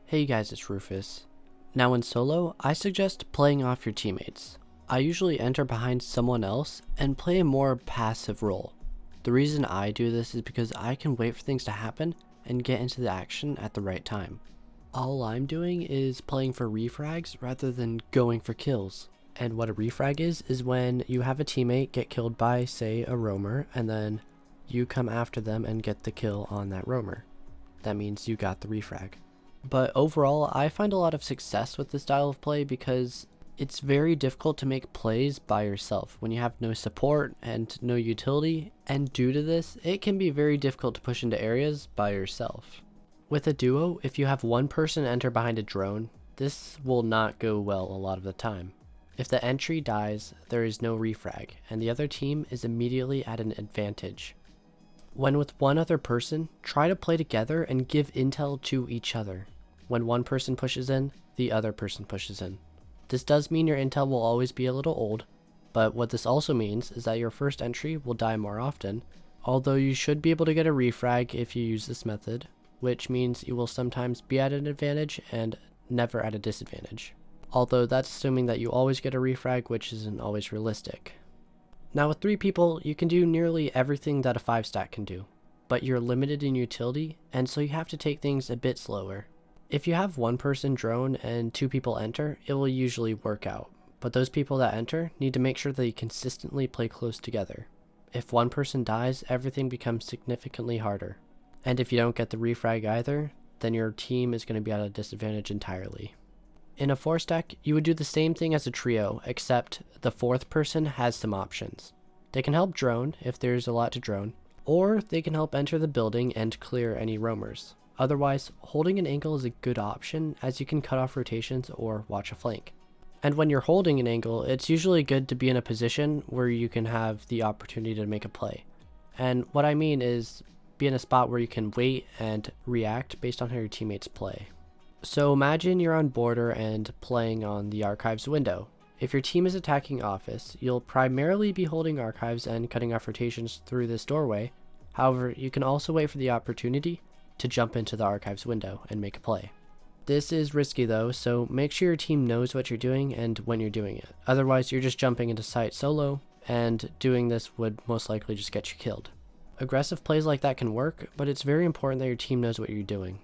Hey guys, it's Rufus. Now in solo, I suggest playing off your teammates. I usually enter behind someone else and play a more passive role. The reason I do this is because I can wait for things to happen and get into the action at the right time. All I'm doing is playing for refrags rather than going for kills. And what a refrag is when you have a teammate get killed by, say, a roamer, and then you come after them and get the kill on that roamer. That means you got the refrag. But overall, I find a lot of success with this style of play because it's very difficult to make plays by yourself when you have no support and no utility, and due to this, it can be very difficult to push into areas by yourself. With a duo, if you have one person enter behind a drone, this will not go well a lot of the time. If the entry dies, there is no refrag, and the other team is immediately at an advantage. When with one other person, try to play together and give intel to each other. When one person pushes in, the other person pushes in. This does mean your intel will always be a little old, but what this also means is that your first entry will die more often, although you should be able to get a refrag if you use this method, which means you will sometimes be at an advantage and never at a disadvantage. Although that's assuming that you always get a refrag, which isn't always realistic. Now with 3 people, you can do nearly everything that a 5-stack can do, but you're limited in utility, and so you have to take things a bit slower. If you have one person drone and 2 people enter, it will usually work out, but those people that enter need to make sure they consistently play close together. If one person dies, everything becomes significantly harder. And if you don't get the refrag either, then your team is going to be at a disadvantage entirely. In a 4-stack, you would do the same thing as a trio, except the 4th person has some options. They can help drone if there's a lot to drone, or they can help enter the building and clear any roamers. Otherwise, holding an angle is a good option as you can cut off rotations or watch a flank. And when you're holding an angle, it's usually good to be in a position where you can have the opportunity to make a play. And what I mean is be in a spot where you can wait and react based on how your teammates play. So imagine you're on border and playing on the archives window. If your team is attacking office, you'll primarily be holding archives and cutting off rotations through this doorway. However, you can also wait for the opportunity to jump into the archives window and make a play. This is risky though, so make sure your team knows what you're doing and when you're doing it. Otherwise, you're just jumping into site solo, and doing this would most likely just get you killed. Aggressive plays like that can work, but it's very important that your team knows what you're doing.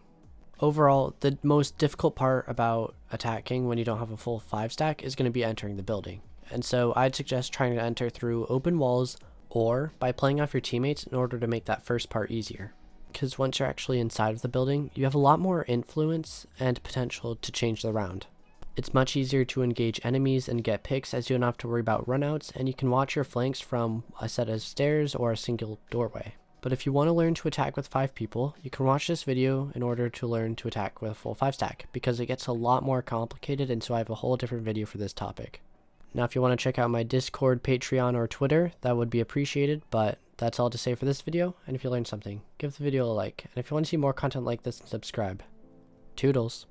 Overall, the most difficult part about attacking when you don't have a full 5-stack is going to be entering the building. And so I'd suggest trying to enter through open walls or by playing off your teammates in order to make that first part easier. Because once you're actually inside of the building, you have a lot more influence and potential to change the round. It's much easier to engage enemies and get picks as you don't have to worry about runouts, and you can watch your flanks from a set of stairs or a single doorway. But if you want to learn to attack with 5 people, you can watch this video in order to learn to attack with a full 5-stack, because it gets a lot more complicated, and so I have a whole different video for this topic. Now if you want to check out my Discord, Patreon, or Twitter, that would be appreciated, but that's all to say for this video, and if you learned something, give the video a like, and if you want to see more content like this, subscribe. Toodles!